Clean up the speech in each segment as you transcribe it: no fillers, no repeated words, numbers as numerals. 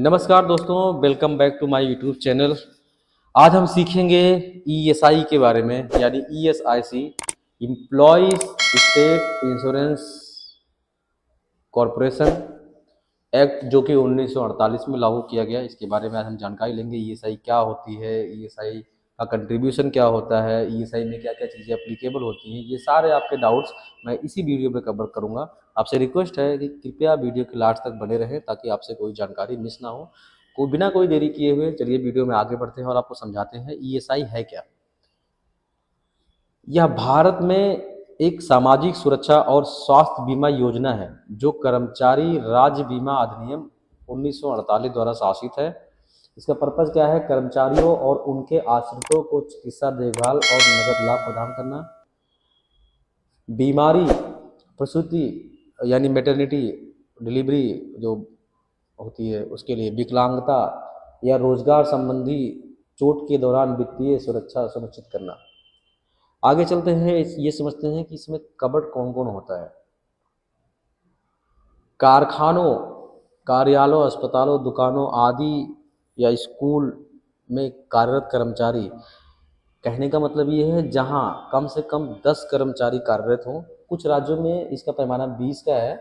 नमस्कार दोस्तों, welcome back to my YouTube channel. आज हम सीखेंगे ईएसआई के बारे में, यानी ESIC, employees state insurance corporation act, जो कि 1948 में लागू किया गया। इसके बारे में आज हम जानकारी लेंगे। ईएसआई क्या होती है, ईएसआई का कंट्रीब्यूशन क्या होता है, ईएसआई में क्या क्या चीज़ें एप्लीकेबल होती हैं, ये सारे आपके डाउट्स मैं इसी वीडियो में कवर करूंगा। आपसे रिक्वेस्ट है कि कृपया वीडियो के लास्ट तक बने रहें ताकि आपसे कोई जानकारी मिस ना हो। बिना कोई देरी किए हुए चलिए वीडियो में आगे बढ़ते हैं और आपको समझाते हैं ईएसआई है क्या। यह भारत में एक सामाजिक सुरक्षा और स्वास्थ्य बीमा योजना है जो कर्मचारी राज्य बीमा अधिनियम 1948 द्वारा शासित है। इसका पर्पज क्या है? कर्मचारियों और उनके आश्रितों को चिकित्सा देखभाल और नगद लाभ प्रदान करना, बीमारी, प्रसूति यानी मैटरनिटी डिलीवरी जो होती है उसके लिए, विकलांगता या रोजगार संबंधी चोट के दौरान वित्तीय सुरक्षा सुनिश्चित करना। आगे चलते हैं, ये समझते हैं कि इसमें कवर कौन कौन होता है। कारखानों, कार्यालयों, अस्पतालों, दुकानों आदि या स्कूल में कार्यरत कर्मचारी, कहने का मतलब ये है जहां कम से कम 10 कर्मचारी कार्यरत हों। कुछ राज्यों में इसका पैमाना 20 का है।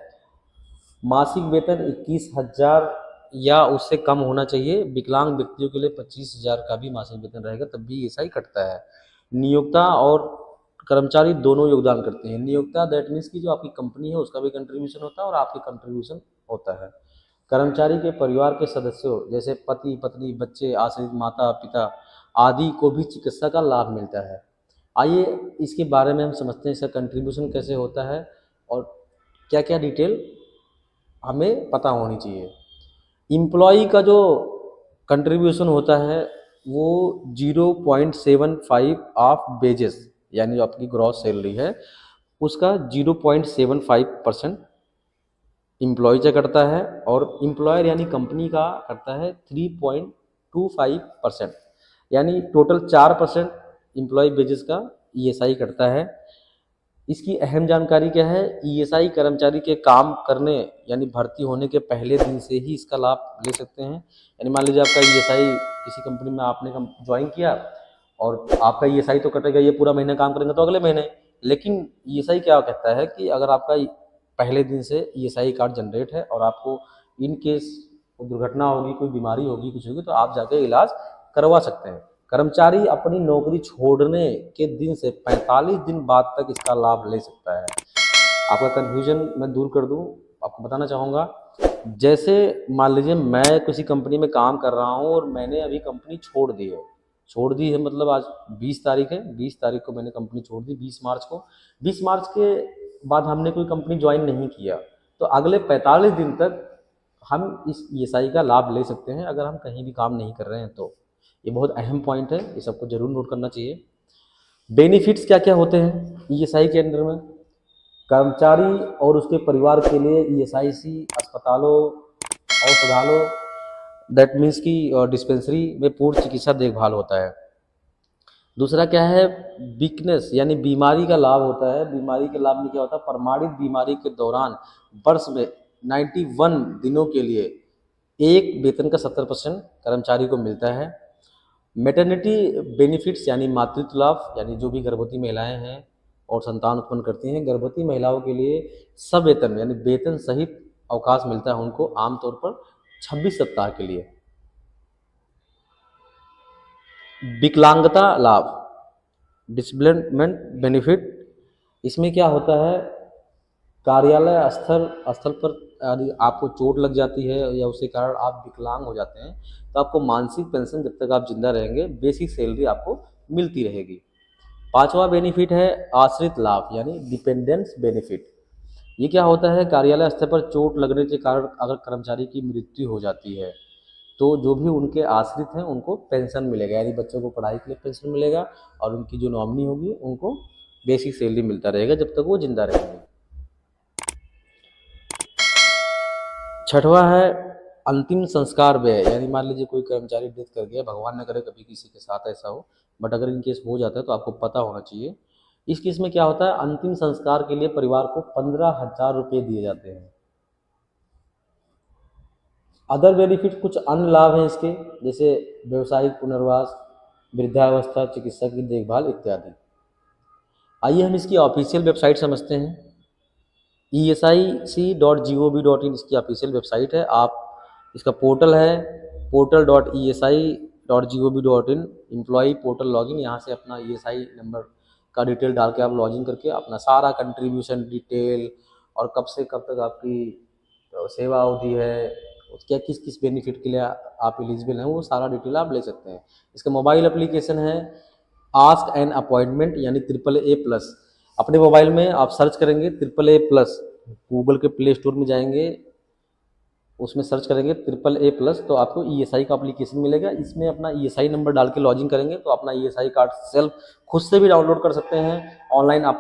मासिक वेतन 21,000 या उससे कम होना चाहिए। विकलांग व्यक्तियों के लिए 25,000 का भी मासिक वेतन रहेगा, तब भी ऐसा ही कटता है। नियोक्ता और कर्मचारी दोनों योगदान करते हैं। नियोक्ता दैट मीन्स की जो आपकी कंपनी है उसका भी कंट्रीब्यूशन होता है और आपके कंट्रीब्यूशन होता है। कर्मचारी के परिवार के सदस्यों जैसे पति पत्नी, बच्चे, आश्रित माता पिता आदि को भी चिकित्सा का लाभ मिलता है। आइए इसके बारे में हम समझते हैं, इसका कंट्रीब्यूशन कैसे होता है और क्या क्या डिटेल हमें पता होनी चाहिए। इम्प्लॉई का जो कंट्रीब्यूशन होता है वो 0.75 ऑफ वेजेस, यानी जो आपकी ग्रॉस सैलरी है उसका 0.75% इम्प्लॉय का करता है और इम्प्लॉयर यानी कंपनी का करता है 3.25%, यानी टोटल 4% इम्प्लॉय वेजेस का ईएसआई करता है। इसकी अहम जानकारी क्या है? ईएसआई कर्मचारी के काम करने यानी भर्ती होने के पहले दिन से ही इसका लाभ ले सकते हैं। यानी मान लीजिए आपका ईएसआई किसी कंपनी में आपने ज्वाइन किया और आपका ईएसआई तो कटेगा, ये पूरा महीना काम करेंगे तो अगले महीने। लेकिन ईएसआई क्या कहता है कि अगर आपका पहले दिन से ईएसआई कार्ड जनरेट है और आपको इन केस दुर्घटना होगी, कोई बीमारी होगी, कुछ होगी, तो आप जाके इलाज करवा सकते हैं। कर्मचारी अपनी नौकरी छोड़ने के दिन से 45 दिन बाद तक इसका लाभ ले सकता है। आपका कन्फ्यूजन मैं दूर कर दूं, आपको बताना चाहूँगा, जैसे मान लीजिए मैं किसी कंपनी में काम कर रहा हूँ और मैंने अभी कंपनी छोड़ दी है, मतलब आज 20 तारीख है, 20 तारीख को मैंने कंपनी छोड़ दी, 20 मार्च को। 20 मार्च के बाद हमने कोई कंपनी ज्वाइन नहीं किया तो अगले 45 दिन तक हम इस ईएसआई का लाभ ले सकते हैं अगर हम कहीं भी काम नहीं कर रहे हैं तो। ये बहुत अहम पॉइंट है, ये सबको जरूर नोट करना चाहिए। बेनिफिट्स क्या क्या होते हैं ईएसआई के अंडर में? कर्मचारी और उसके परिवार के लिए ईएसआईसी अस्पतालों, औषधालयों दैट मीन्स की डिस्पेंसरी में पूर्ण चिकित्सा देखभाल होता है। दूसरा क्या है? वीकनेस यानी बीमारी का लाभ होता है। बीमारी के लाभ में क्या होता है? प्रमाणित बीमारी के दौरान वर्ष में 91 दिनों के लिए एक वेतन का 70% कर्मचारी को मिलता है। मैटरनिटी बेनिफिट्स यानी मातृत्व लाभ, यानी जो भी गर्भवती महिलाएं हैं और संतान उत्पन्न करती हैं, गर्भवती महिलाओं के लिए सब वेतन यानी वेतन सहित अवकाश मिलता है उनको, आमतौर पर 26 सप्ताह के लिए। विकलांगता लाभ, डिसेबलमेंट बेनिफिट, इसमें क्या होता है? कार्यालय स्थल पर यदि आपको चोट लग जाती है या उसके कारण आप विकलांग हो जाते हैं तो आपको मानसिक पेंशन जब तक आप जिंदा रहेंगे, बेसिक सैलरी आपको मिलती रहेगी। पांचवा बेनिफिट है आश्रित लाभ यानी डिपेंडेंस बेनिफिट। ये क्या होता है? कार्यालय स्तर पर चोट लगने के कारण अगर कर्मचारी की मृत्यु हो जाती है तो जो भी उनके आश्रित हैं उनको पेंशन मिलेगा, यानी बच्चों को पढ़ाई के लिए पेंशन मिलेगा और उनकी जो नॉमिनी होगी उनको बेसिक सैलरी मिलता रहेगा जब तक वो जिंदा रहेंगे। छठवा है अंतिम संस्कार व्यय, यानी मान लीजिए कोई कर्मचारी डेथ कर गया, भगवान न करे कभी किसी के साथ ऐसा हो, बट अगर इन केस हो जाता है तो आपको पता होना चाहिए। इस केस में क्या होता है? अंतिम संस्कार के लिए परिवार को 15,000 रुपये दिए जाते हैं। अदर बेनिफिट कुछ अन्य लाभ हैं इसके, जैसे व्यवसायिक पुनर्वास, वृद्धावस्था, चिकित्सा की देखभाल इत्यादि। आइए हम इसकी ऑफिशियल वेबसाइट समझते हैं। esic.gov.in इसकी ऑफिशियल वेबसाइट है। आप इसका पोर्टल है portal.esi.gov.in, एम्प्लॉई पोर्टल लॉगिन। यहाँ से अपना ESI नंबर का डिटेल डाल के आप लॉगिन करके अपना सारा कंट्रीब्यूशन डिटेल और कब से कब तक आपकी सेवा अवधि है, क्या किस किस बेनिफिट के लिए आप एलिजिबल हैं, वो सारा डिटेल आप ले सकते हैं। इसका मोबाइल एप्लीकेशन है आस्क एन अपॉइंटमेंट, यानी AAA+। अपने मोबाइल में आप सर्च करेंगे AAA+, गूगल के प्ले स्टोर में जाएंगे, उसमें सर्च करेंगे AAA+, तो आपको ESI का एप्लीकेशन मिलेगा। इसमें अपना ESI नंबर डाल के लॉगिन करेंगे तो अपना ESI कार्ड सेल्फ खुद से भी डाउनलोड कर सकते हैं ऑनलाइन। आप